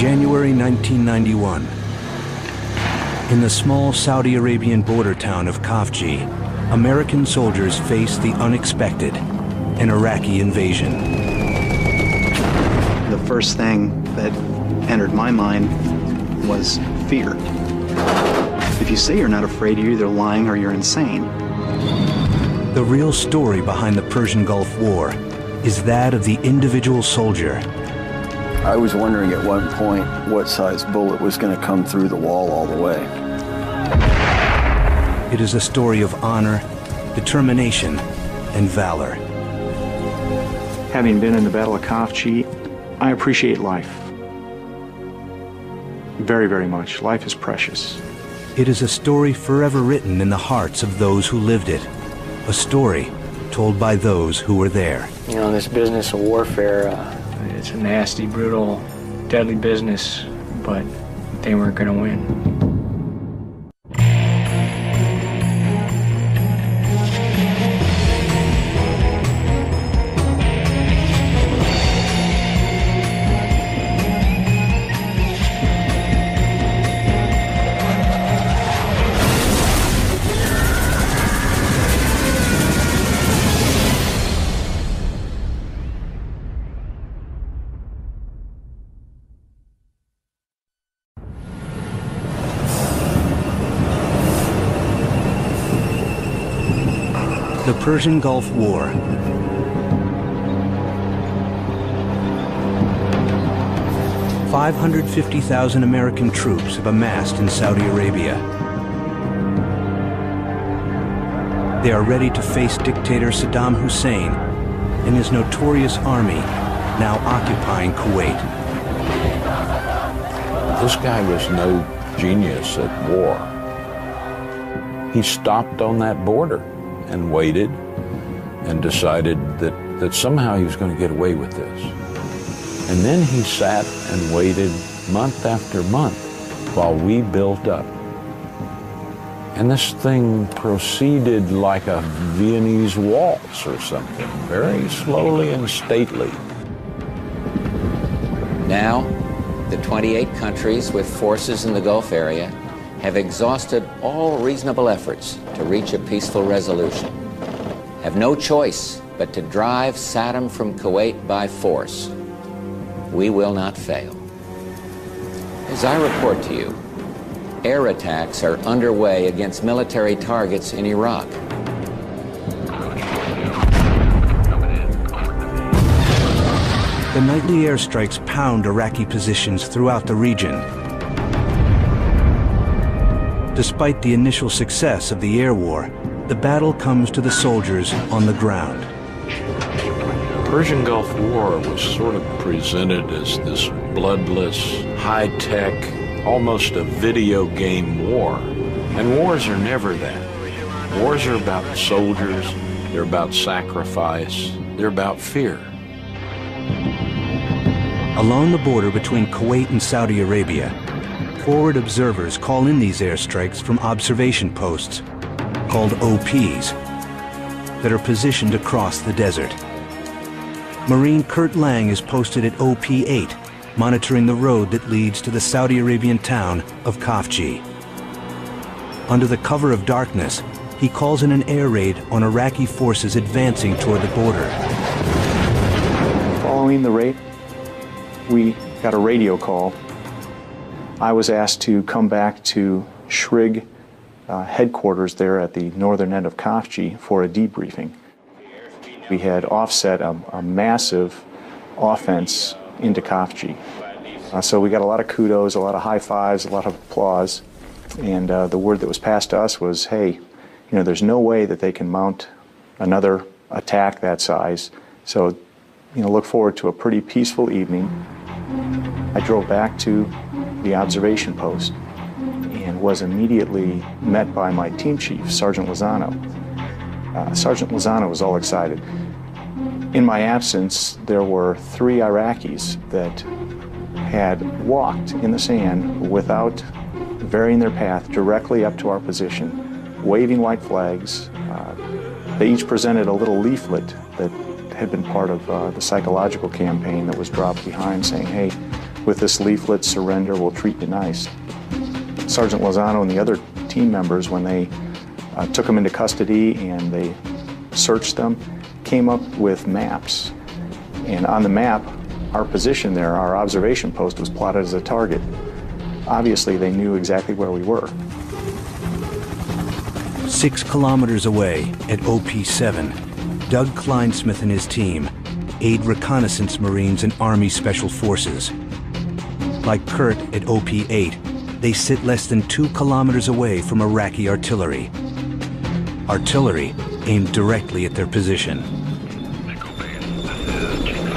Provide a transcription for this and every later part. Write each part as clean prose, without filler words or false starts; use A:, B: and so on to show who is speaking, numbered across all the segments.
A: January 1991. In the small Saudi Arabian border town of Khafji, American soldiers faced the unexpected, an Iraqi invasion.
B: The first thing that entered my mind was fear. If you say you're not afraid, you're either lying or you're insane.
A: The real story behind the Persian Gulf War is that of the individual soldier.
C: I was wondering at one point what size bullet was going to come through the wall all the way.
A: It is a story of honor, determination, and valor.
D: Having been in the Battle of Khafji, I appreciate life. Very, very much. Life is precious.
A: It is a story forever written in the hearts of those who lived it. A story told by those who were there.
E: You know, this business of warfare, it's a nasty, brutal, deadly business, but they weren't going to win.
A: The Persian Gulf War. $550,000 American troops have amassed in Saudi Arabia. They are ready to face dictator Saddam Hussein and his notorious army, now occupying Kuwait.
F: This guy was no genius at war. He stopped on that border and waited and decided that somehow he was going to get away with this. And then he sat and waited month after month while we built up. And this thing proceeded like a Viennese waltz or something, very slowly and stately.
G: Now, the 28 countries with forces in the Gulf area have exhausted all reasonable efforts to reach a peaceful resolution, have no choice but to drive Saddam from Kuwait by force. We will not fail. As I report to you, air attacks are underway against military targets in Iraq.
A: The nightly airstrikes pound Iraqi positions throughout the region. Despite the initial success of the air war, the battle comes to the soldiers on the ground.
F: The Persian Gulf War was sort of presented as this bloodless, high-tech, almost a video game war. And wars are never that. Wars are about soldiers, they're about sacrifice, they're about fear.
A: Along the border between Kuwait and Saudi Arabia, forward observers call in these airstrikes from observation posts, called OPs, that are positioned across the desert. Marine Kurt Lang is posted at OP-8, monitoring the road that leads to the Saudi Arabian town of Khafji. Under the cover of darkness, he calls in an air raid on Iraqi forces advancing toward the border.
D: Following the raid, we got a radio call. I was asked to come back to Shrig headquarters there at the northern end of Khafji for a debriefing. We had offset a massive offense into Khafji. So we got a lot of kudos, a lot of high fives, a lot of applause. And the word that was passed to us was, hey, you know, there's no way that they can mount another attack that size. So, you know, look forward to a pretty peaceful evening. I drove back to the observation post and was immediately met by my team chief, Sergeant Lozano. Sergeant Lozano was all excited. In my absence, there were 3 Iraqis that had walked in the sand without varying their path directly up to our position, waving white flags. They each presented a little leaflet that had been part of the psychological campaign that was dropped behind saying, hey, with this leaflet, "Surrender, we'll treat you nice." Sergeant Lozano and the other team members, when they took them into custody and they searched them, came up with maps. And on the map, our position there, our observation post, was plotted as a target. Obviously, they knew exactly where we were.
A: 6 kilometers away at OP-7, Doug Kleinsmith and his team aid reconnaissance Marines and Army Special Forces. Like Kurt at OP-8, they sit less than 2 kilometers away from Iraqi artillery. Artillery aimed directly at their position.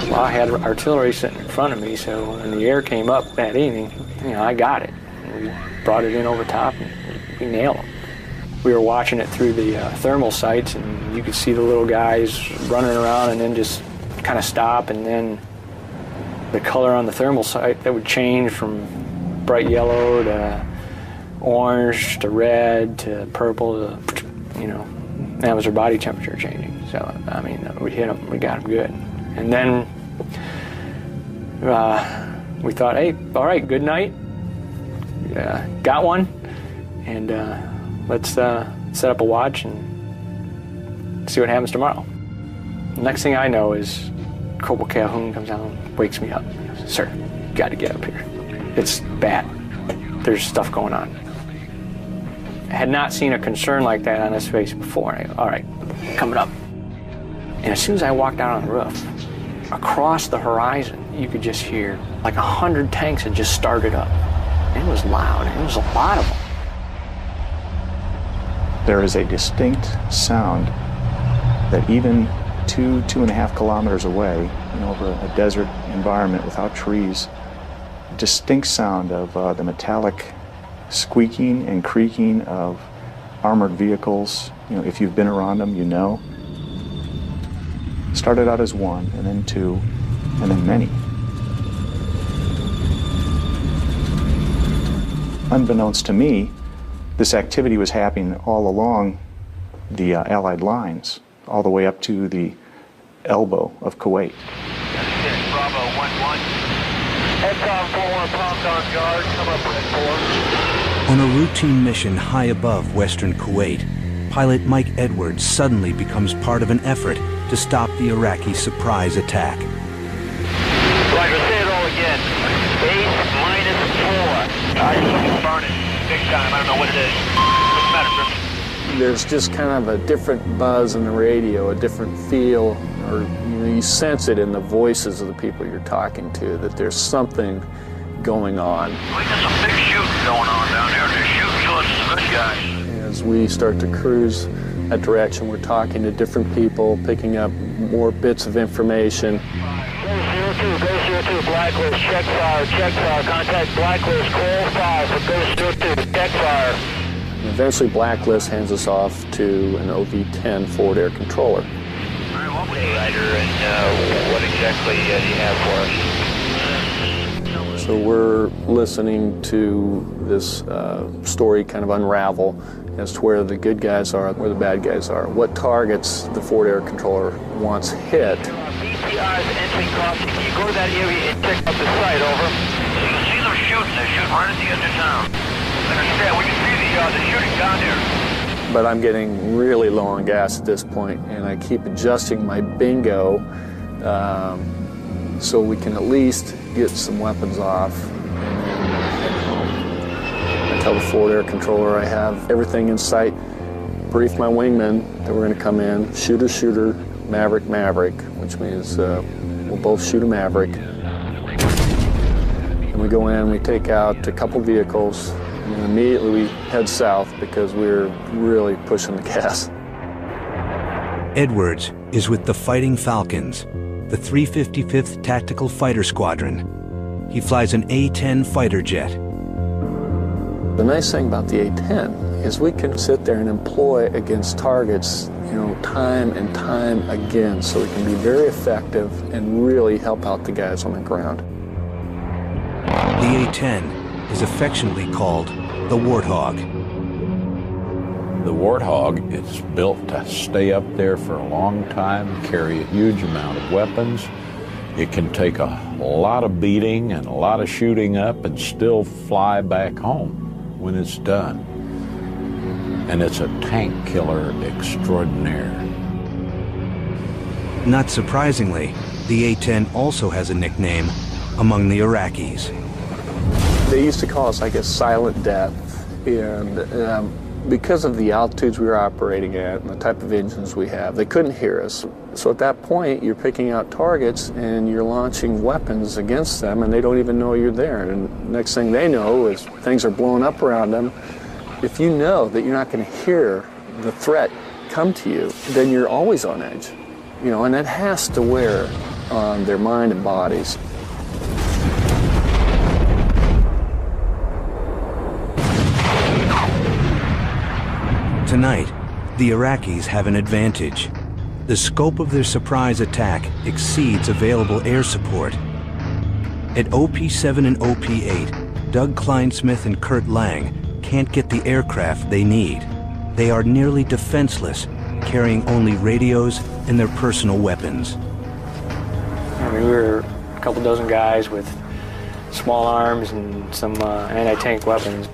E: Well, I had artillery sitting in front of me, so when the air came up that evening, I got it. We brought it in over top and we nailed them. We were watching it through the thermal sights, and you could see the little guys running around and then just kind of stop, and then the color on the thermal sight that would change from bright yellow to orange to red to purple to, that was their body temperature changing. So, we hit them, we got them good. And then we thought, hey, all right, good night. Got one, and let's set up a watch and see what happens tomorrow. The next thing I know is Corporal Calhoun comes down and wakes me up. He goes, "Sir, you got to get up here. It's bad. There's stuff going on." I had not seen a concern like that on his face before. I go, "All right, coming up." And as soon as I walked out on the roof, across the horizon, you could just hear like 100 tanks had just started up. And it was loud, and it was a lot of them.
D: There is a distinct sound that even 2.5 kilometers away, over a desert environment without trees, distinct sound of the metallic squeaking and creaking of armored vehicles. If you've been around them, you know. Started out as one, and then two, and then many. Unbeknownst to me, this activity was happening all along the Allied lines, all the way up to the elbow of Kuwait.
H: Bravo 1-1. Headcom 4-1 pumped on guard. Come up Red 4.
A: On a routine mission high above western Kuwait, pilot Mike Edwards suddenly becomes part of an effort to stop the Iraqi surprise attack.
H: Roger, say it all again. Base -4. I just burning big time. I don't know what it is. Doesn't matter, sir.
C: There's just kind of a different buzz in the radio, a different feel, or you sense it in the voices of the people you're talking to, that there's something going on.
H: We got some big shooting going on down there. They're shooting to us, good guys.
C: As we start to cruise that direction, we're talking to different people, picking up more bits of information.
H: Go 02, Blacklist, check fire, contact Blacklist, call 5 for Go 02, check fire.
C: And eventually Blacklist hands us off to an OV-10 forward air controller.
H: All right, what was Ryder, and what exactly do you have for us?
C: So we're listening to this story kind of unravel as to where the good guys are, where the bad guys are, what targets the forward air controller wants hit.
H: BTR is entering Khafji. Can you go to that area and check up the site, over? You can see them shooting. They're shooting right at the edge of town. Understand, we can see the shooting down there.
C: But I'm getting really low on gas at this point, and I keep adjusting my bingo so we can at least get some weapons off and then head home. I tell the forward air controller I have everything in sight, brief my wingman that we're going to come in, shooter, Maverick, which means we'll both shoot a Maverick. And we go in, we take out a couple vehicles, and then immediately we head south because we're really pushing the gas.
A: Edwards is with the Fighting Falcons, the 355th Tactical Fighter Squadron. He flies an A-10 fighter jet.
C: The nice thing about the A-10 is we can sit there and employ against targets, time and time again, so we can be very effective and really help out the guys on the ground.
A: The A-10 is affectionately called the Warthog.
F: The Warthog is built to stay up there for a long time, carry a huge amount of weapons. It can take a lot of beating and a lot of shooting up and still fly back home when it's done. And it's a tank killer extraordinaire.
A: Not surprisingly, the A-10 also has a nickname among the Iraqis.
C: They used to call us, I guess, Silent Death. And because of the altitudes we were operating at and the type of engines we have, they couldn't hear us. So at that point, you're picking out targets and you're launching weapons against them, and they don't even know you're there. And next thing they know is things are blowing up around them. If you know that you're not going to hear the threat come to you, then you're always on edge. You know, and that has to wear on their mind and bodies.
A: Tonight, the Iraqis have an advantage. The scope of their surprise attack exceeds available air support. At OP-7 and OP-8, Doug Kleinsmith and Kurt Lang can't get the aircraft they need. They are nearly defenseless, carrying only radios and their personal weapons.
E: I mean, we were a couple dozen guys with small arms and some anti-tank weapons.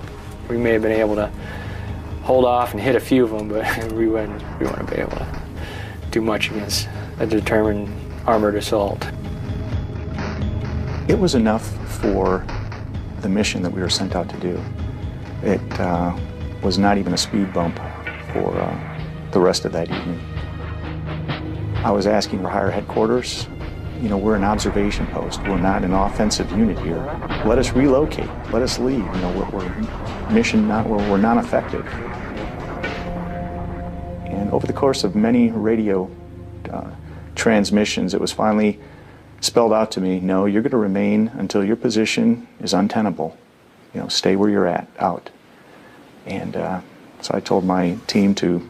E: We may have been able to hold off and hit a few of them, but we wouldn't be able to do much against a determined armored assault.
D: It was enough for the mission that we were sent out to do. It was not even a speed bump for the rest of that evening. I was asking for higher headquarters. You know, we're an observation post. We're not an offensive unit here. Let us relocate. Let us leave. You know, we're not effective. And over the course of many radio transmissions, it was finally spelled out to me, no, you're going to remain until your position is untenable. You know, stay where you're out. And so I told my team to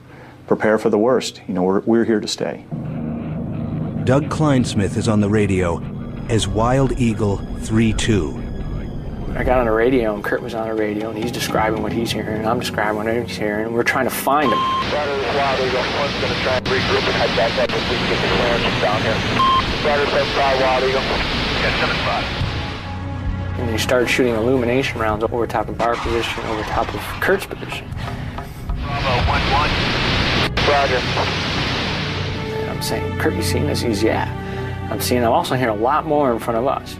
D: prepare for the worst. You know, we're here to stay.
A: Doug Kleinsmith is on the radio as Wild Eagle 3-2.
E: I got on the radio, and Kurt was on the radio, and he's describing what he's hearing, and I'm describing what he's hearing, and we're trying to find him.
H: Roger, this is Wild Eagle. One's going to try and regroup and head back up if we can get the clearance down here. Roger, 7-5, Wild Eagle. Yeah, 7-5.
E: And they started shooting illumination rounds over top of our position, over top of Kurt's position.
H: Bravo, 1-1. Roger.
E: And I'm saying, Kurt, you seen this? He's, yeah. I'm also hearing a lot more in front of us.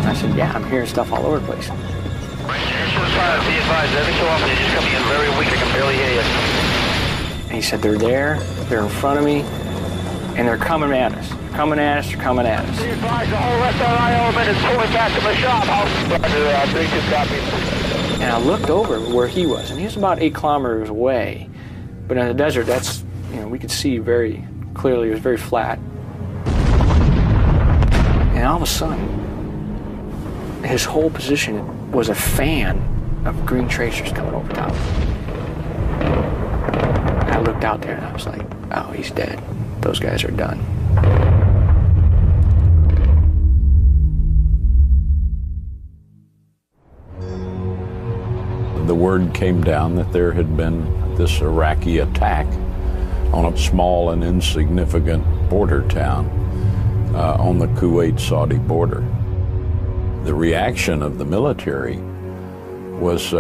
E: I said, yeah, I'm hearing stuff all over the place.
H: Be advised, every so often you're just coming in very weak, I can barely hear you.
E: And he said, they're there, they're in front of me, and they're coming at us. They're coming at us, they're coming at us.
H: Be advised, the whole rest of our element is pulling back to the shop. Roger, 3-2 copy.
E: And I looked over where he was, and he was about 8 kilometers away. But in the desert, that's, you know, we could see very clearly, it was very flat. And all of a sudden, his whole position was a fan of green tracers coming over top. I looked out there and I was like, oh, he's dead. Those guys are done.
F: The word came down that there had been this Iraqi attack on a small and insignificant border town on the Kuwait-Saudi border. The reaction of the military was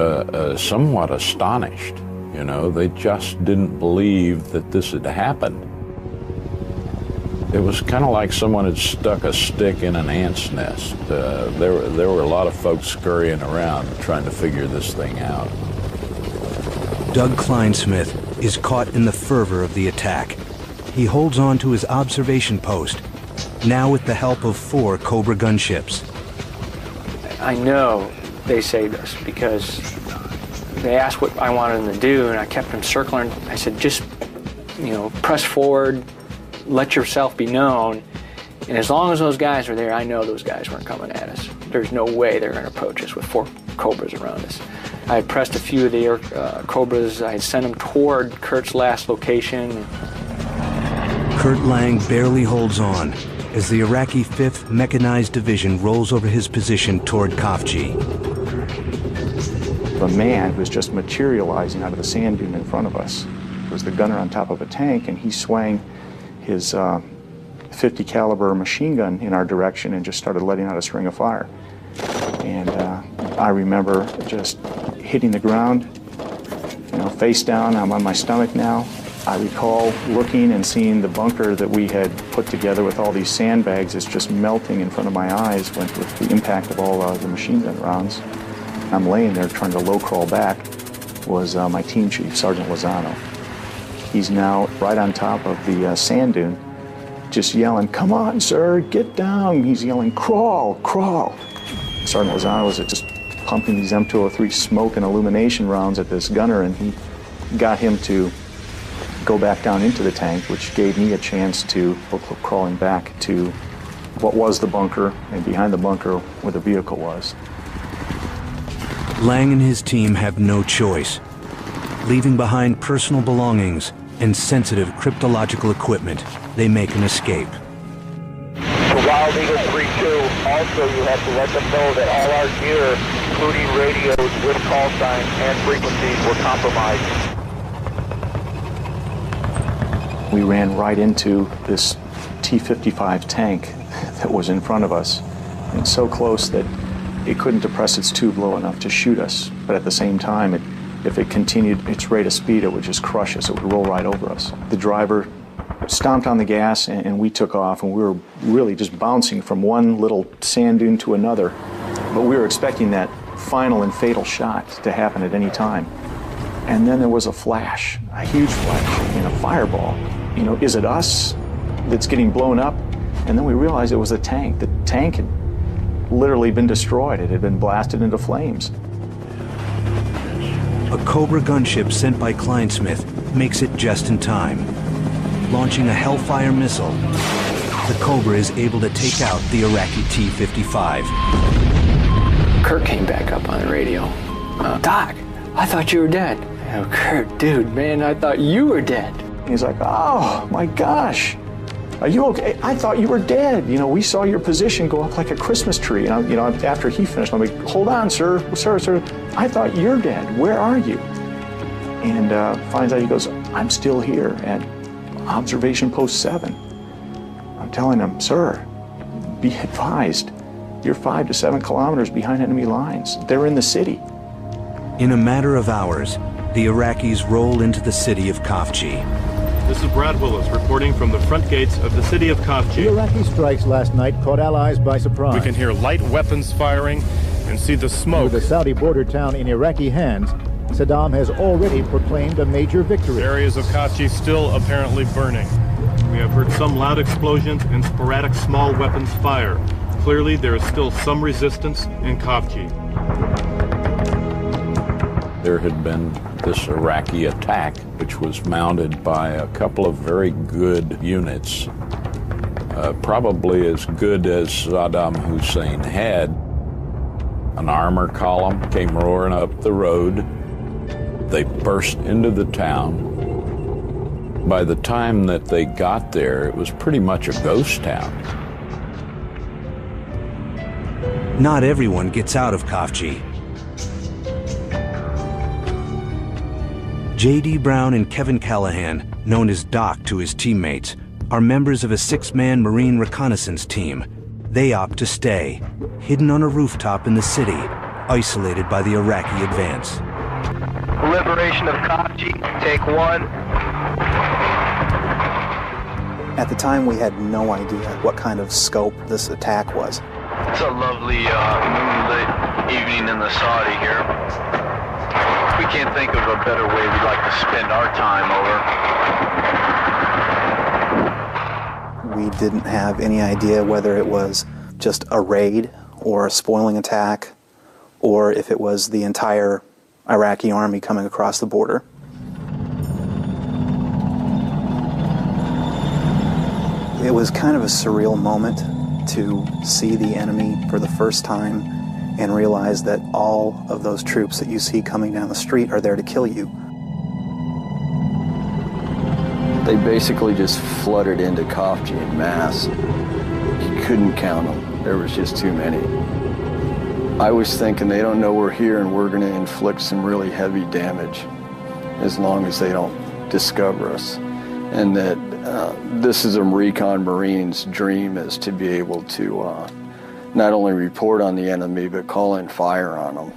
F: somewhat astonished. You know, they just didn't believe that this had happened. It was kind of like someone had stuck a stick in an ant's nest. There were a lot of folks scurrying around trying to figure this thing out.
A: Doug Kleinsmith is caught in the fervor of the attack. He holds on to his observation post, now with the help of 4 Cobra gunships.
E: I know they saved us because they asked what I wanted them to do, and I kept them circling. I said, just, you know, press forward, let yourself be known. And as long as those guys were there, I know those guys weren't coming at us. There's no way they're going to approach us with 4 Cobras around us. I had pressed a few of the Cobras. I had sent them toward Kurt's last location.
A: Kurt Lang barely holds on as the Iraqi 5th Mechanized Division rolls over his position toward Khafji.
D: The man was just materializing out of the sand dune in front of us. It was the gunner on top of a tank, and he swung his .50 caliber machine gun in our direction and just started letting out a string of fire. And I remember just hitting the ground, face down. I'm on my stomach now. I recall looking and seeing the bunker that we had put together with all these sandbags is just melting in front of my eyes with the impact of all the machine gun rounds. I'm laying there trying to low crawl back was my team chief, Sergeant Lozano. He's now right on top of the sand dune, just yelling, "Come on, sir, get down." He's yelling, "Crawl, crawl." Sergeant Lozano was just pumping these M203 smoke and illumination rounds at this gunner, and he got him to go back down into the tank, which gave me a chance to go crawling back to what was the bunker, and behind the bunker where the vehicle was.
A: Lang and his team have no choice. Leaving behind personal belongings and sensitive cryptological equipment, they make an escape.
H: So Wild Eagle 3-2, also you have to let them know that all our gear, including radios with call signs and frequencies, were compromised.
D: We ran right into this T-55 tank that was in front of us, and so close that it couldn't depress its tube low enough to shoot us. But at the same time, if it continued its rate of speed, it would just crush us. It would roll right over us. The driver stomped on the gas, and we took off, and we were really just bouncing from one little sand dune to another. But we were expecting that final and fatal shot to happen at any time. And then there was a flash, a huge flash, and a fireball. Is it us that's getting blown up? And then we realized it was a tank. The tank had literally been destroyed. It had been blasted into flames.
A: A Cobra gunship sent by Kleinsmith makes it just in time. Launching a Hellfire missile, the Cobra is able to take out the Iraqi T-55.
E: Kurt came back up on the radio. "Doc, I thought you were dead." "Oh, Kurt, dude, man, I thought you were dead."
D: He's like, "Oh, my gosh. Are you okay? I thought you were dead. We saw your position go up like a Christmas tree." And after he finished, I'm like, "Hold on, sir. I thought you're dead. Where are you?" And finds out, he goes, "I'm still here at Observation Post 7. I'm telling him, "Sir, be advised. You're 5 to 7 kilometers behind enemy lines. They're in the city."
A: In a matter of hours, the Iraqis roll into the city of Khafji.
I: This is Brad Willis reporting from the front gates of the city of Khafji.
J: The Iraqi strikes last night caught allies by surprise.
I: We can hear light weapons firing and see the smoke.
J: With the Saudi border town in Iraqi hands, Saddam has already proclaimed a major victory.
I: Areas of Khafji still apparently burning. We have heard some loud explosions and sporadic small weapons fire. Clearly, there is still some resistance in Khafji.
F: There had been this Iraqi attack, which was mounted by a couple of very good units, probably as good as Saddam Hussein had. An armor column came roaring up the road. They burst into the town. By the time that they got there, it was pretty much a ghost town.
A: Not everyone gets out of Khafji. J.D. Brown and Kevin Callahan, known as Doc to his teammates, are members of a 6-man Marine reconnaissance team. They opt to stay, hidden on a rooftop in the city, isolated by the Iraqi advance.
H: Liberation of Khafji, take 1.
B: At the time, we had no idea what kind of scope this attack was.
H: It's a lovely moonlit evening in the Saudi here. We can't think of a better way we'd like to spend our time over.
B: We didn't have any idea whether it was just a raid or a spoiling attack, or if it was the entire Iraqi army coming across the border. It was kind of a surreal moment to see the enemy for the first time and realize that all of those troops that you see coming down the street are there to kill you.
K: They basically just flooded into Khafji en masse. You couldn't count them. There was just too many. I was thinking they don't know we're here and we're going to inflict some really heavy damage as long as they don't discover us. And that This is a recon Marine's dream, is to be able to not only report on the enemy, but call in fire on them.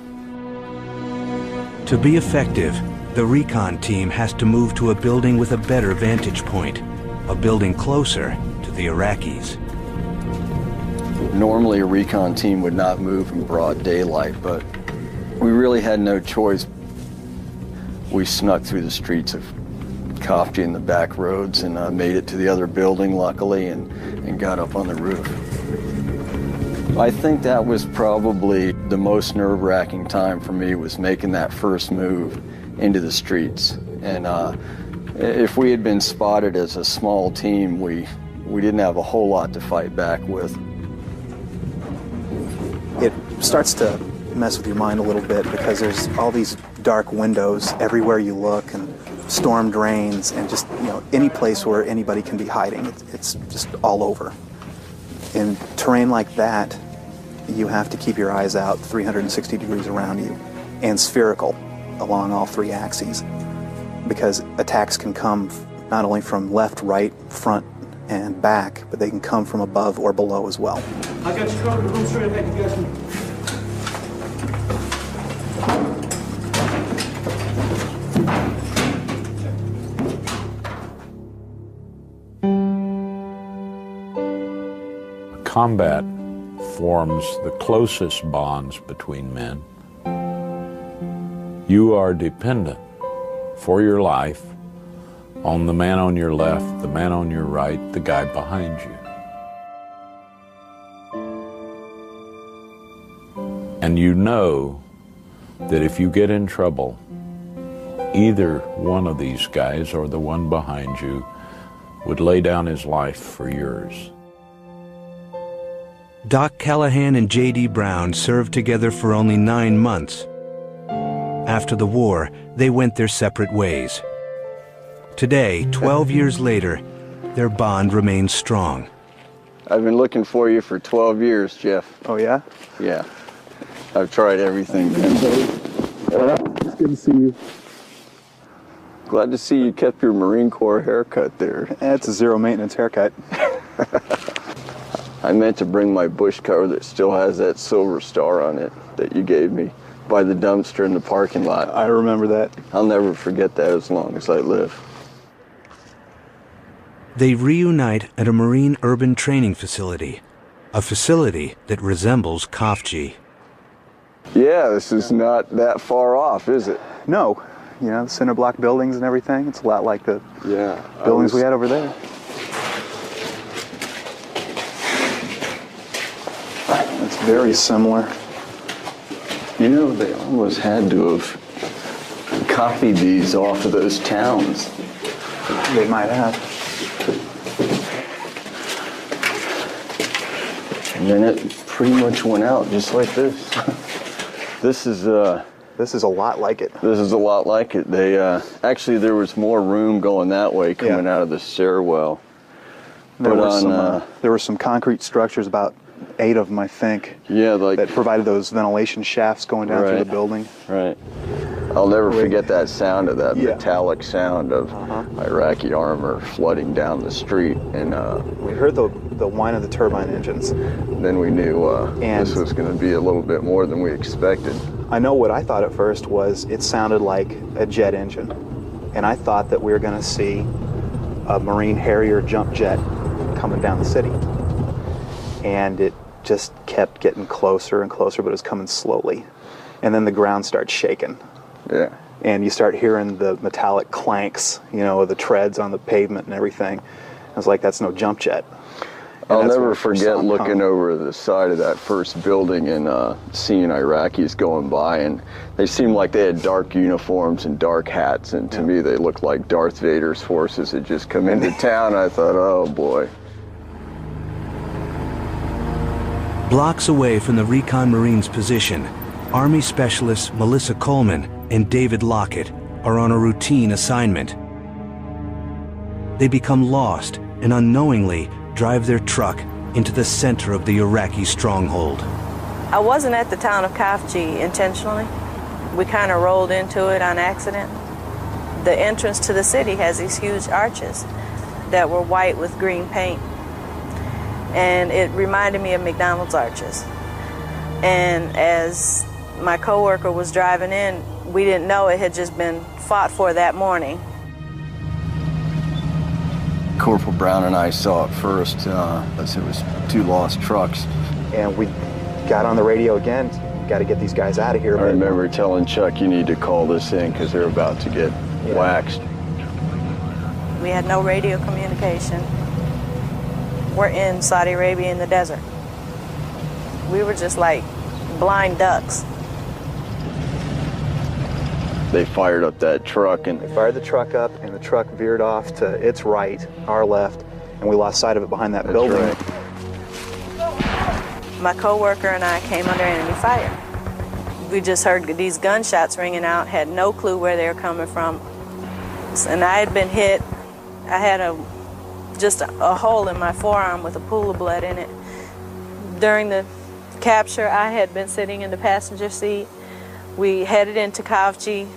A: To be effective, the recon team has to move to a building with a better vantage point, a building closer to the Iraqis.
K: Normally a recon team would not move in broad daylight, but we really had no choice. We snuck through the streets of Khafji and the back roads and made it to the other building, luckily, and got up on the roof. I think that was probably the most nerve-wracking time for me, was making that first move into the streets. And if we had been spotted as a small team, we didn't have a whole lot to fight back with.
B: It starts to mess with your mind a little bit because there's all these dark windows everywhere you look, and storm drains, and just, you know, any place where anybody can be hiding. It's just all over. In terrain like that, you have to keep your eyes out 360 degrees around you and spherical along all three axes, because attacks can come not only from left, right, front, and back, but they can come from above or below as well.
L: I got you covered. Room straight ahead. You guys can...
F: Combat forms the closest bonds between men. You are dependent for your life on the man on your left, the man on your right, the guy behind you. And you know that if you get in trouble, either one of these guys or the one behind you would lay down his life for yours.
A: Doc Callahan and J.D. Brown served together for only 9 months. After the war, they went their separate ways. Today, 12 years later, their bond remains strong.
K: I've been looking for you for 12 years, Jeff.
B: Oh, yeah?
K: Yeah. I've tried everything.
B: It's good to see you.
K: Glad to see you kept your Marine Corps haircut there.
B: It's a zero-maintenance haircut.
K: I meant to bring my bush cover that still has that silver star on it that you gave me by the dumpster in the parking lot.
B: I remember that.
K: I'll never forget that as long as I live.
A: They reunite at a Marine urban training facility, a facility that resembles Khafji.
K: Yeah, this is not that far off, is it?
B: No. You know, the cinder block buildings and everything. It's a lot like the buildings we had over there. It's very similar.
K: You know, they almost had to have copied these off of those towns.
B: They might have.
K: And then it pretty much went out just like this. This is
B: a lot like it.
K: This is a lot like it. They actually, there was more room going that way coming out of the stairwell.
B: There were some concrete structures, about 8 of them, I think.
K: Yeah, like
B: that provided those ventilation shafts going down through the building.
K: Right. I'll never forget that sound of that metallic sound of Iraqi armor flooding down the street, and
B: we heard the whine of the turbine engines.
K: Then we knew this was going to be a little bit more than we expected.
B: I know what I thought at first was it sounded like a jet engine, and I thought that we were going to see a Marine Harrier jump jet coming down the city, and it just kept getting closer and closer, but it was coming slowly, and then the ground starts shaking.
K: Yeah.
B: And you start hearing the metallic clanks, you know, the treads on the pavement and everything. I was like, that's no jump jet.
K: I'll never forget looking over the side of that first building and seeing Iraqis going by, and they seemed like they had dark uniforms and dark hats, and to me they looked like Darth Vader's forces had just come into town. I thought, oh boy.
A: Blocks away from the Recon Marines' position, Army specialists Melissa Coleman and David Lockett are on a routine assignment. They become lost and unknowingly drive their truck into the center of the Iraqi stronghold.
M: I wasn't at the town of Khafji intentionally. We kind of rolled into it on accident. The entrance to the city has these huge arches, that were white with green paint. And it reminded me of McDonald's arches. And as my coworker was driving in, we didn't know it had just been fought for that morning.
K: Corporal Brown and I saw it first, as it was 2 lost trucks.
B: And we got on the radio again, got to get these guys out of here.
K: I remember telling Chuck, you need to call this in because they're about to get waxed.
M: We had no radio communication. We're in Saudi Arabia in the desert. We were just like blind ducks.
K: They fired up that truck and...
B: They fired the truck up and the truck veered off to its right, our left, and we lost sight of it behind that building.
K: Right.
M: My coworker and I came under enemy fire. We just heard these gunshots ringing out, had no clue where they were coming from. And I had been hit. I had just a hole in my forearm with a pool of blood in it. During the capture, I had been sitting in the passenger seat. We headed into Khafji.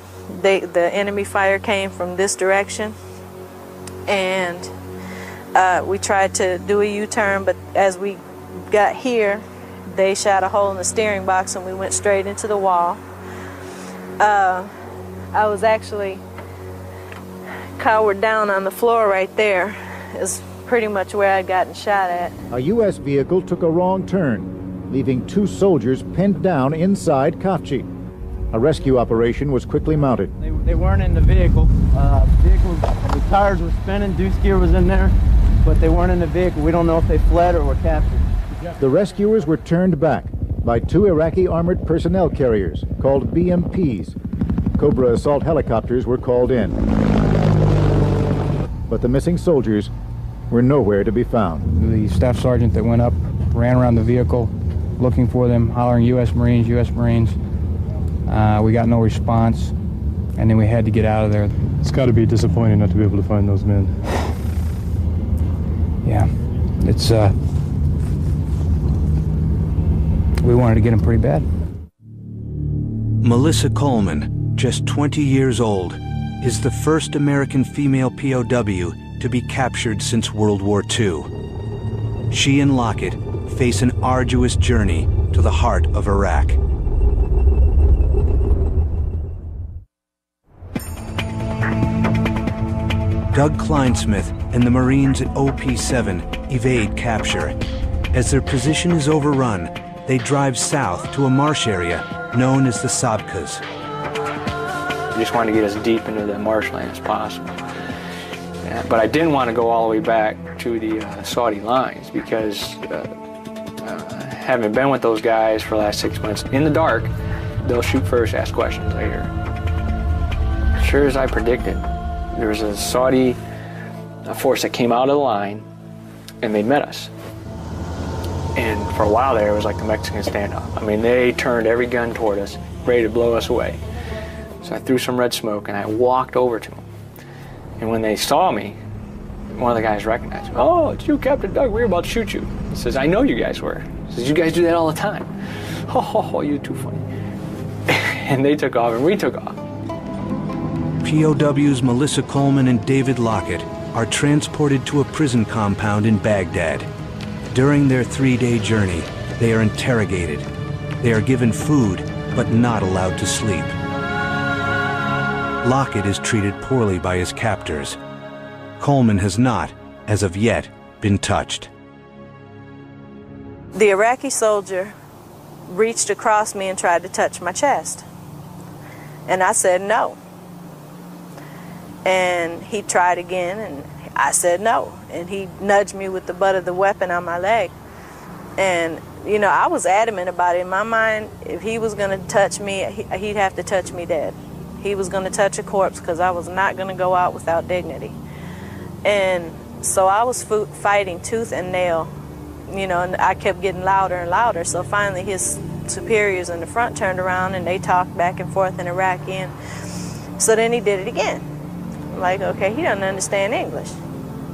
M: The enemy fire came from this direction. And we tried to do a U-turn, but as we got here, they shot a hole in the steering box and we went straight into the wall. I was actually cowered down on the floor right there. Is pretty much where I'd gotten shot at.
J: A U.S. vehicle took a wrong turn, leaving 2 soldiers pinned down inside Khafji. A rescue operation was quickly mounted.
N: They weren't in the vehicle. The tires were spinning, deuce gear was in there, but they weren't in the vehicle. We don't know if they fled or were captured.
J: The rescuers were turned back by 2 Iraqi armored personnel carriers called BMPs. Cobra assault helicopters were called in. But the missing soldiers were nowhere to be found.
O: The staff sergeant that went up ran around the vehicle looking for them, hollering U.S. Marines, U.S. Marines. We got no response, and then we had to get out of there.
I: It's got to be disappointing not to be able to find those men.
O: Yeah, it's, we wanted to get them pretty bad.
A: Melissa Coleman, just 20 years old, is the first American female POW to be captured since World War II. She and Lockett face an arduous journey to the heart of Iraq. Doug Kleinsmith and the Marines at OP-7 evade capture. As their position is overrun, they drive south to a marsh area known as the Sabkas.
E: We just wanted to get as deep into the marshland as possible. But I didn't want to go all the way back to the Saudi lines because having been with those guys for the last 6 months, in the dark, they'll shoot first, ask questions later. Sure as I predicted, there was a Saudi force that came out of the line and they met us. And for a while there, it was like the Mexican standoff. I mean, they turned every gun toward us, ready to blow us away. So I threw some red smoke and I walked over to them. And when they saw me, one of the guys recognized me. Oh, it's you, Captain Doug. We were about to shoot you. He says, I know you guys were. He says, you guys do that all the time. Oh, you're too funny. And they took off and we took off.
A: POWs Melissa Coleman and David Lockett are transported to a prison compound in Baghdad. During their 3-day journey, they are interrogated. They are given food, but not allowed to sleep. Lockett is treated poorly by his captors. Coleman has not, as of yet, been touched.
M: The Iraqi soldier reached across me and tried to touch my chest. And I said no. And he tried again, and I said no. And he nudged me with the butt of the weapon on my leg. And, you know, I was adamant about it. In my mind, if he was going to touch me, he'd have to touch me dead. He was going to touch a corpse because I was not going to go out without dignity. And so I was fighting tooth and nail, you know, and I kept getting louder and louder. So finally his superiors in the front turned around and they talked back and forth in Iraqi. And so then he did it again. I'm like, okay, he doesn't understand English.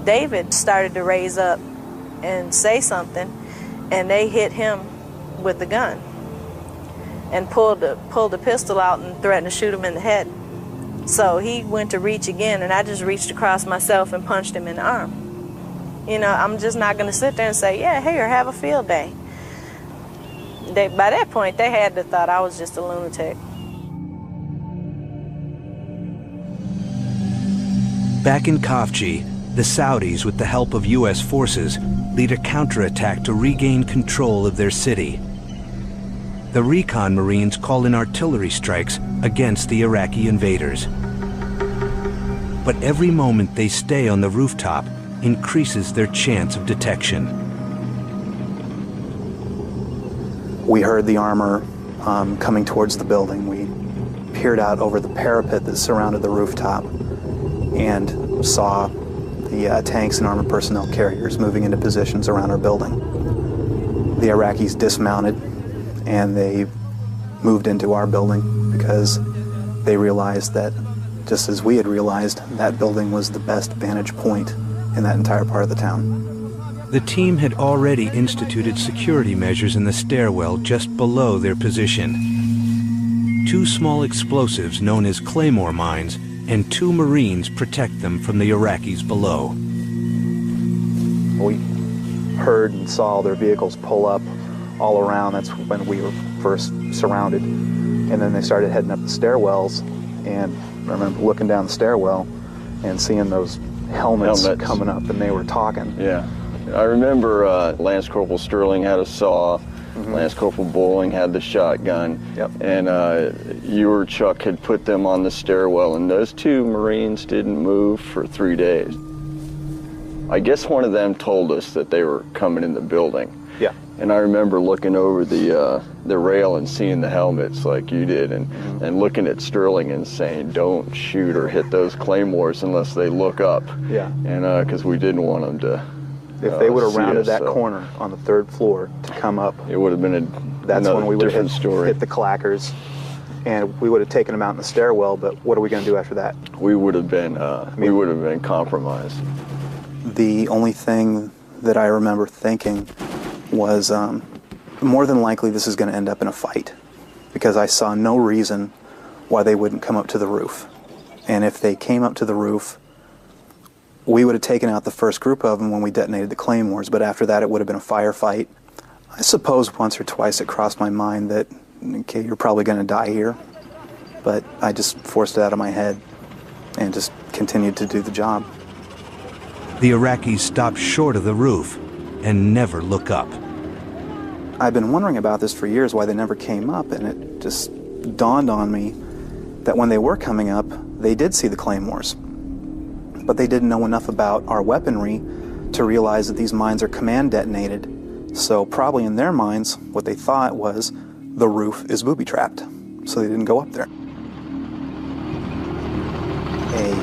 M: David started to raise up and say something, and they hit him with the gun and pulled the pistol out and threatened to shoot him in the head. So he went to reach again, and I just reached across myself and punched him in the arm. You know, I'm just not going to sit there and say, yeah, here, have a field day. By that point, they had to thought I was just a lunatic.
A: Back in Khafji, the Saudis, with the help of U.S. forces, lead a counterattack to regain control of their city. The recon Marines call in artillery strikes against the Iraqi invaders. But every moment they stay on the rooftop increases their chance of detection.
B: We heard the armor coming towards the building. We peered out over the parapet that surrounded the rooftop and saw the tanks and armored personnel carriers moving into positions around our building. The Iraqis dismounted and they moved into our building because they realized that, just as we had realized, that building was the best vantage point in that entire part of the town.
A: The team had already instituted security measures in the stairwell just below their position. 2 small explosives known as Claymore mines and 2 Marines protect them from the Iraqis below.
B: We heard and saw their vehicles pull up all around. That's when we were first surrounded. And then they started heading up the stairwells, and I remember looking down the stairwell and seeing those helmets coming up, and they were talking.
K: Yeah. I remember Lance Corporal Sterling had a saw, Lance Corporal Bowling had the shotgun, and you or Chuck had put them on the stairwell, and those 2 Marines didn't move for 3 days. I guess one of them told us that they were coming in the building.
B: Yeah.
K: And I remember looking over the rail and seeing the helmets like you did, and looking at Sterling and saying, don't shoot or hit those claymores unless they look up.
B: Yeah.
K: And because we didn't want them to
B: if they would have rounded that corner on the 3rd floor to come up,
K: it would have been
B: that's when we would have
K: hit
B: the clackers, and we would have taken them out in the stairwell. But what are we going to do after that?
K: We would have been compromised.
B: The only thing that I remember thinking was more than likely this is going to end up in a fight, because I saw no reason why they wouldn't come up to the roof. And if they came up to the roof, we would have taken out the first group of them when we detonated the claymores, but after that it would have been a firefight. I suppose once or twice it crossed my mind that, okay, you're probably going to die here, but I just forced it out of my head and just continued to do the job.
A: The Iraqis stop short of the roof and never look up.
B: I've been wondering about this for years, why they never came up, and it just dawned on me that when they were coming up, they did see the claymores. But they didn't know enough about our weaponry to realize that these mines are command detonated. So probably in their minds, what they thought was the roof is booby-trapped. So they didn't go up there. A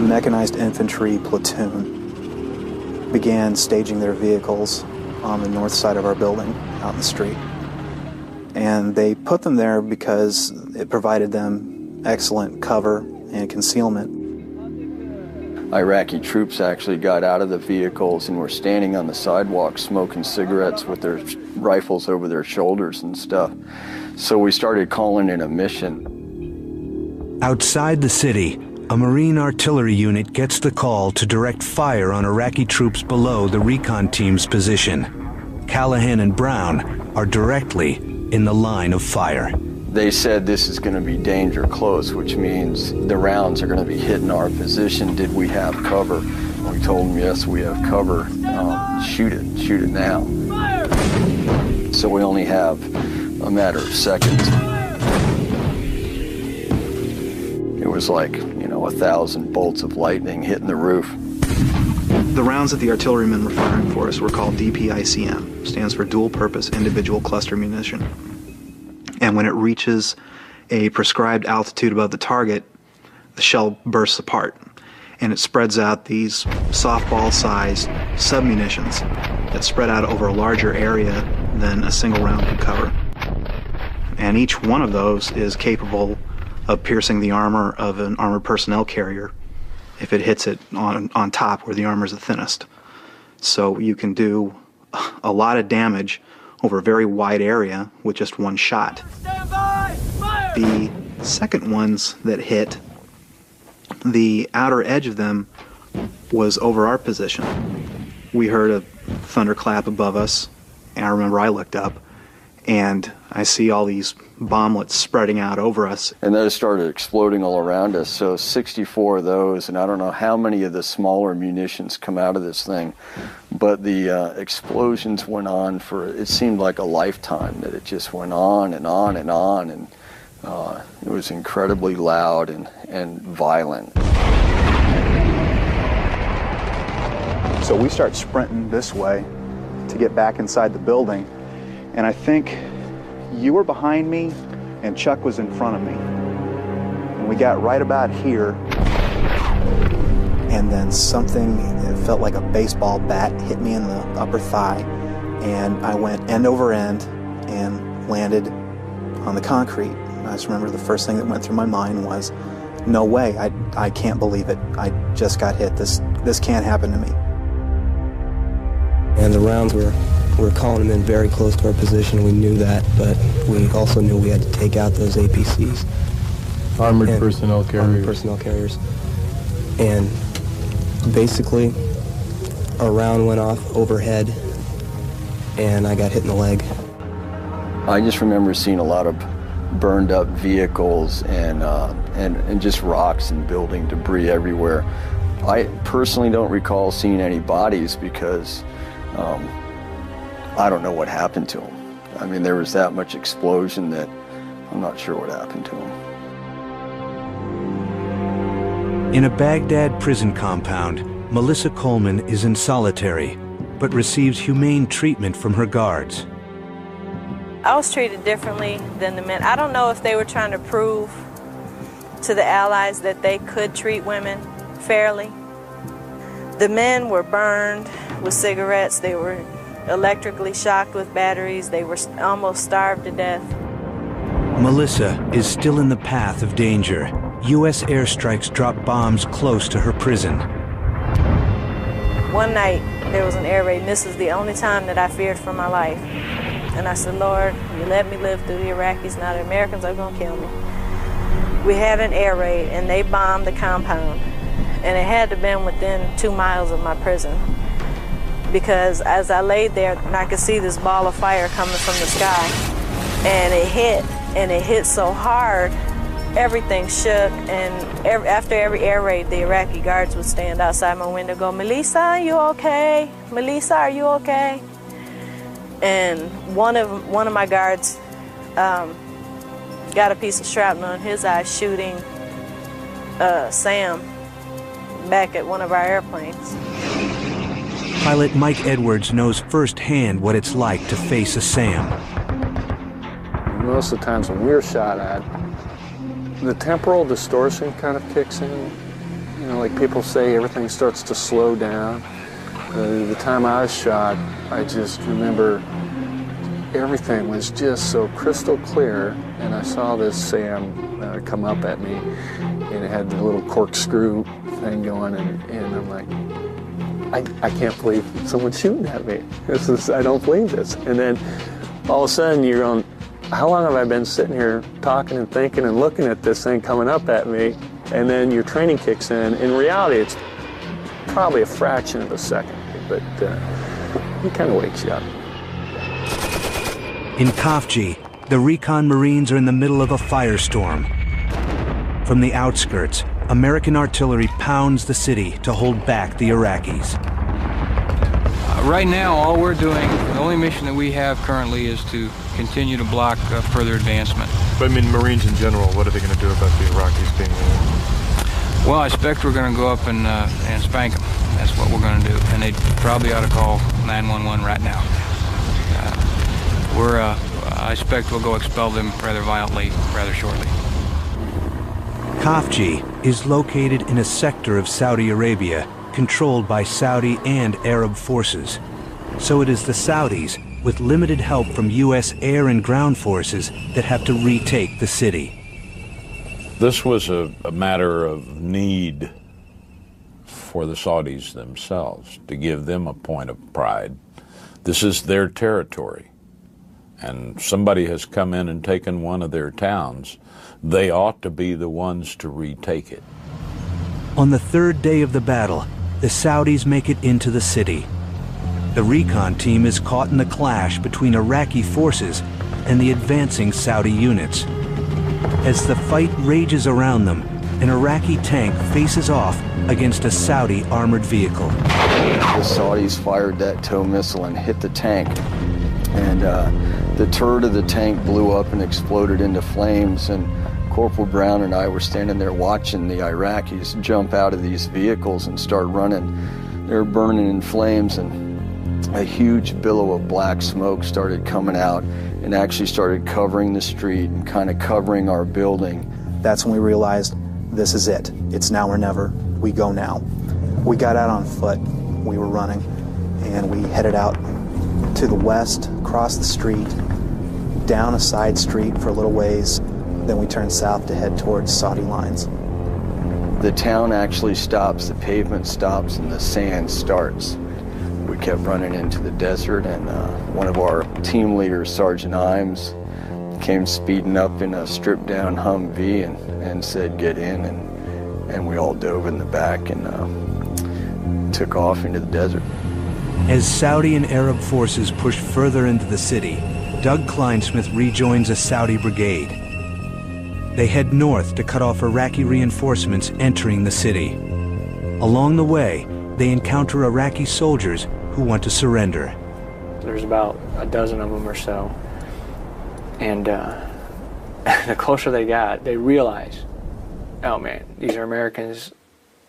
B: mechanized infantry platoon began staging their vehicles on the north side of our building, out in the street. And they put them there because it provided them excellent cover and concealment.
K: Iraqi troops actually got out of the vehicles and were standing on the sidewalk smoking cigarettes with their rifles over their shoulders and stuff. So we started calling it a mission.
A: Outside the city, a Marine artillery unit gets the call to direct fire on Iraqi troops below the recon team's position. Callahan and Brown are directly in the line of fire.
K: They said this is going to be danger close, which means the rounds are going to be hitting our position. Did we have cover? We told them, yes, we have cover. Shoot it now. So we only have a matter of seconds. It was like, 1,000 bolts of lightning hitting the roof.
B: The rounds that the artillerymen were firing for us were called DPICM, stands for Dual Purpose Individual Cluster Munition. And when it reaches a prescribed altitude above the target, the shell bursts apart, and it spreads out these softball-sized submunitions that spread out over a larger area than a single round could cover. And each one of those is capable of piercing the armor of an armored personnel carrier if it hits it on top where the armor is the thinnest. So you can do a lot of damage over a very wide area with just one shot. The second ones that hit, the outer edge of them was over our position, we heard a thunderclap above us, and I remember I looked up, and I see all these bomblets spreading out over us.
K: And those started exploding all around us, so 64 of those, and I don't know how many of the smaller munitions come out of this thing, but the explosions went on for, it seemed like a lifetime, that it just went on and on and on, and it was incredibly loud and violent.
B: So we start sprinting this way to get back inside the building, and I think you were behind me and Chuck was in front of me. And we got right about here, and then something, it felt like a baseball bat, hit me in the upper thigh, and I went end over end and landed on the concrete. I just remember the first thing that went through my mind was, no way, I can't believe it. I just got hit. This can't happen to me.
P: And the rounds were calling them in very close to our position. We knew that, but we also knew we had to take out those APCs.
Q: Armored personnel carriers.
P: Armored personnel carriers. And basically, a round went off overhead, and I got hit in the leg.
K: I just remember seeing a lot of burned up vehicles and just rocks and building debris everywhere. I personally don't recall seeing any bodies because I don't know what happened to them. I mean, there was that much explosion that I'm not sure what happened to them.
A: In a Baghdad prison compound, Melissa Coleman is in solitary, but receives humane treatment from her guards.
M: I was treated differently than the men. I don't know if they were trying to prove to the Allies that they could treat women fairly. The men were burned with cigarettes. They were electrically shocked with batteries. They were almost starved to death.
A: Melissa is still in the path of danger. U.S. airstrikes drop bombs close to her prison.
M: One night, there was an air raid, and this is the only time that I feared for my life. And I said, Lord, you let me live through the Iraqis, now the Americans are going to kill me. We had an air raid, and they bombed the compound. And it had to have been within 2 miles of my prison. Because as I laid there, I could see this ball of fire coming from the sky. And it hit so hard, everything shook. And after every air raid, the Iraqi guards would stand outside my window and go, Melissa, are you okay? Melissa, are you okay? And one of my guards got a piece of shrapnel in his eye shooting Sam back at one of our airplanes.
A: Pilot Mike Edwards knows firsthand what it's like to face a SAM.
C: Most of the times when we're shot at, the temporal distortion kind of kicks in. You know, like people say, everything starts to slow down. The time I was shot, I just remember everything was just so crystal clear, and I saw this SAM come up at me, and it had the little corkscrew thing going, and I'm like, I can't believe someone's shooting at me. I don't believe this. And then all of a sudden you're on, how long have I been sitting here talking and thinking and looking at this thing coming up at me? And then your training kicks in. In reality, it's probably a fraction of a second, but it kind of wakes you up.
A: In Khafji, the recon Marines are in the middle of a firestorm. From the outskirts, American artillery pounds the city to hold back the Iraqis.
O: Right now, all we're doing, the only mission that we have currently is to continue to block further advancement.
I: But I mean, Marines in general, what are they going to do about the Iraqis being there?
O: Well, I expect we're going to go up and spank them. That's what we're going to do. And they probably ought to call 911 right now. I expect we'll go expel them rather violently, rather shortly.
A: Khafji is located in a sector of Saudi Arabia controlled by Saudi and Arab forces. So it is the Saudis, with limited help from U.S. air and ground forces, that have to retake the city.
F: This was a matter of need for the Saudis themselves, to give them a point of pride. This is their territory, and somebody has come in and taken one of their towns. They ought to be the ones to retake it.
A: On the third day of the battle, the Saudis make it into the city. The recon team is caught in the clash between Iraqi forces and the advancing Saudi units. As the fight rages around them, an Iraqi tank faces off against a Saudi armored vehicle.
K: The Saudis fired that tow missile and hit the tank. And the turret of the tank blew up and exploded into flames. And Corporal Brown and I were standing there watching the Iraqis jump out of these vehicles and start running. They were burning in flames, and a huge billow of black smoke started coming out and actually started covering the street and kind of covering our building.
B: That's when we realized this is it. It's now or never. We go now. We got out on foot. We were running, and we headed out to the west, across the street, down a side street for a little ways. Then we turned south to head towards Saudi lines.
K: The town actually stops, the pavement stops, and the sand starts. We kept running into the desert, and one of our team leaders, Sergeant Imes, came speeding up in a stripped-down Humvee and said, "Get in," and we all dove in the back and took off into the desert.
A: As Saudi and Arab forces pushed further into the city, Doug Kleinsmith rejoins a Saudi brigade. They head north to cut off Iraqi reinforcements entering the city. Along the way, they encounter Iraqi soldiers who want to surrender.
E: There's about a dozen of them or so. And the closer they got, they realized, oh man, these are Americans,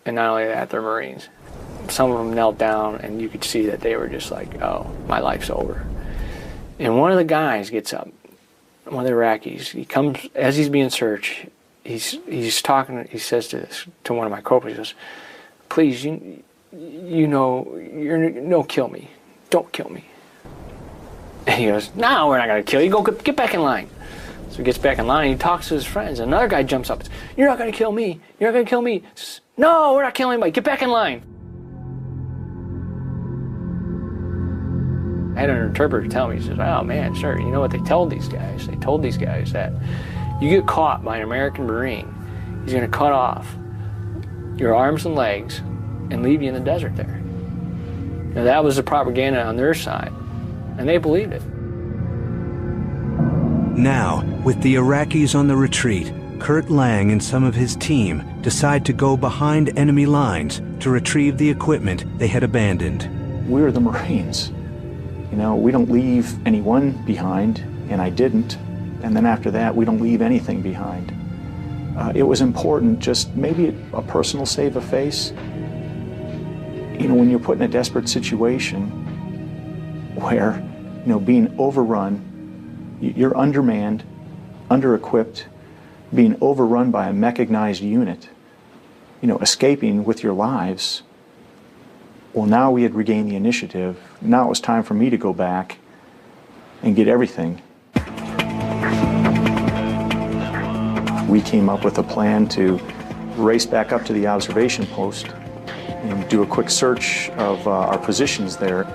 E: and not only that, they're Marines. Some of them knelt down, and you could see that they were just like, oh, my life's over. And one of the guys gets up, one of the Iraqis. He comes, as he's being searched, he's talking, he says to one of my corporals, he goes, please, no, kill me. Don't kill me. And he goes, no, we're not going to kill you. Go get back in line. So he gets back in line, and he talks to his friends. Another guy jumps up. You're not going to kill me. You're not going to kill me. Says, no, we're not killing anybody. Get back in line. I had an interpreter tell me, he says, oh man, sir, you know what they told these guys? They told these guys that you get caught by an American Marine, he's going to cut off your arms and legs and leave you in the desert there. Now that was the propaganda on their side, and they believed it.
A: Now, with the Iraqis on the retreat, Kurt Lang and some of his team decide to go behind enemy lines to retrieve the equipment they had abandoned.
D: We're the Marines. You know, we don't leave anyone behind, and I didn't. And then after that, we don't leave anything behind. It was important, just maybe a personal save of face. You know, when you're put in a desperate situation where, you know, being overrun, you're undermanned, under-equipped, being overrun by a mechanized unit, you know, escaping with your lives. Well, now we had regained the initiative. Now it was time for me to go back and get everything. We came up with a plan to race back up to the observation post and do a quick search of our positions there.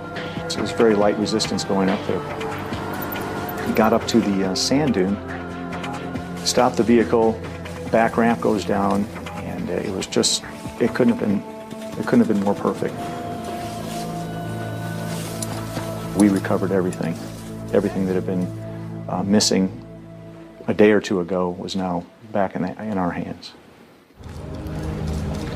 D: So there's very light resistance going up there. We got up to the sand dune, stopped the vehicle, back ramp goes down, and it was just, it couldn't have been more perfect. We recovered everything. Everything that had been missing a day or two ago was now back in our hands.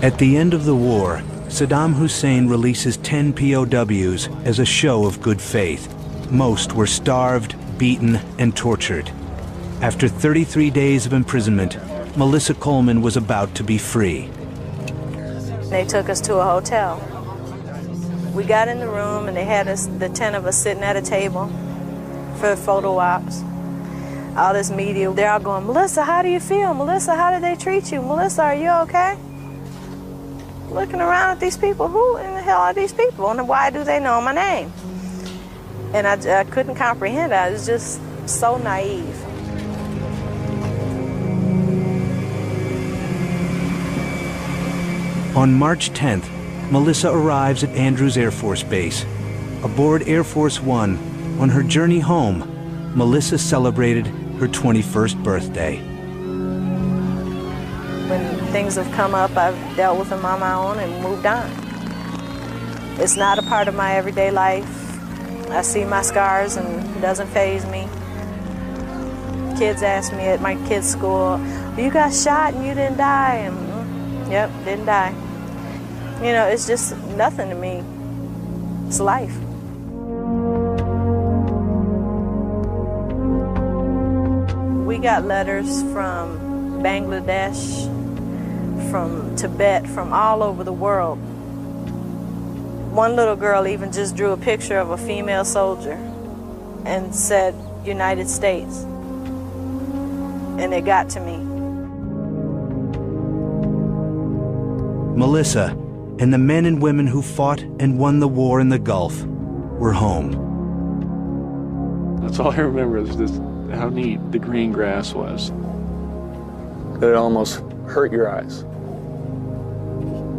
A: At the end of the war, Saddam Hussein releases 10 POWs as a show of good faith. Most were starved, beaten, and tortured. After 33 days of imprisonment, Melissa Coleman was about to be free.
M: They took us to a hotel. We got in the room, and they had us, the 10 of us, sitting at a table for photo ops. All this media, they're all going, Melissa, how do you feel? Melissa, how did they treat you? Melissa, are you okay? Looking around at these people, who in the hell are these people? And why do they know my name? And I couldn't comprehend it. I was just so naive.
A: On March 10th, Melissa arrives at Andrews Air Force Base. Aboard Air Force One, on her journey home, Melissa celebrated her 21st birthday.
M: When things have come up, I've dealt with them on my own and moved on. It's not a part of my everyday life. I see my scars and it doesn't faze me. Kids ask me at my kids' school, you got shot and you didn't die? And, yep, didn't die. You know, it's just nothing to me. It's life. We got letters from Bangladesh, from Tibet, from all over the world. One little girl even just drew a picture of a female soldier and said, United States. And it got to me.
A: Melissa and the men and women who fought and won the war in the Gulf were home.
C: That's all I remember is just how neat the green grass was. It almost hurt your eyes.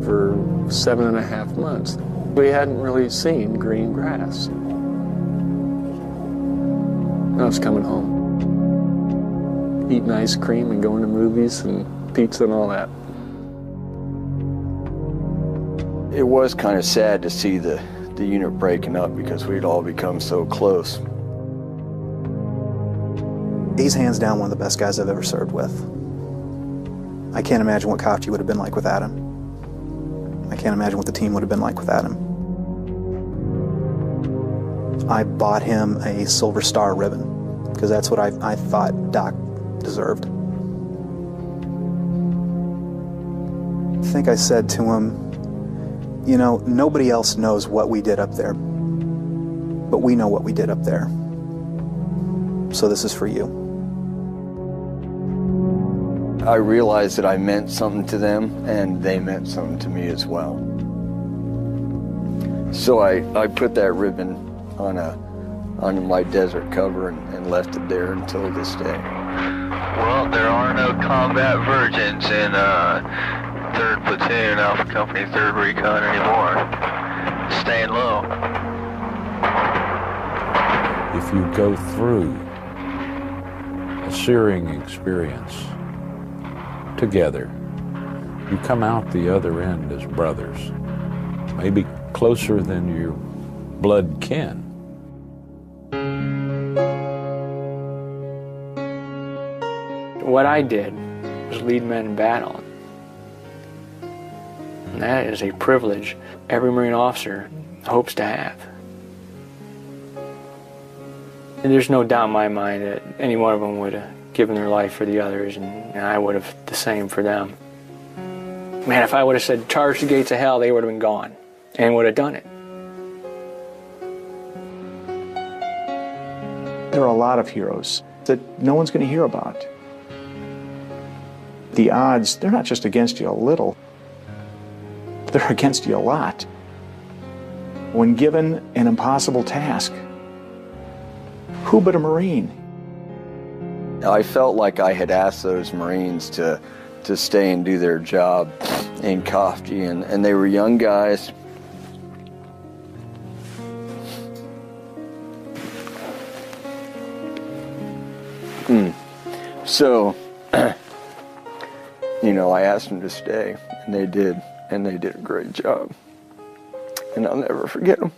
C: For 7.5 months, we hadn't really seen green grass. I was coming home, eating ice cream and going to movies and pizza and all that.
K: It was kind of sad to see the unit breaking up because we'd all become so close.
B: He's hands down one of the best guys I've ever served with. I can't imagine what Khafji would have been like without him. I can't imagine what the team would have been like without him. I bought him a Silver Star ribbon because that's what I thought Doc deserved. I think I said to him, you know, nobody else knows what we did up there, but we know what we did up there. So this is for you.
K: I realized that I meant something to them, and they meant something to me as well. So I put that ribbon on my desert cover and left it there until this day.
H: Well, there are no combat virgins in 3rd Platoon, Alpha Company, 3rd Recon anymore. Staying low.
F: If you go through a searing experience together, you come out the other end as brothers, maybe closer than your blood kin.
E: What I did was lead men in battle. And that is a privilege every Marine officer hopes to have. And there's no doubt in my mind that any one of them would have given their life for the others, and I would have the same for them. Man, if I would have said, charge the gates of hell, they would have been gone and would have done it.
D: There are a lot of heroes that no one's going to hear about. The odds, they're not just against you a little, they're against you a lot. When given an impossible task, who but a Marine?
K: I felt like I had asked those Marines to stay and do their job in Khafji, and they were young guys. So, you know, I asked them to stay, and they did a great job. And I'll never forget them.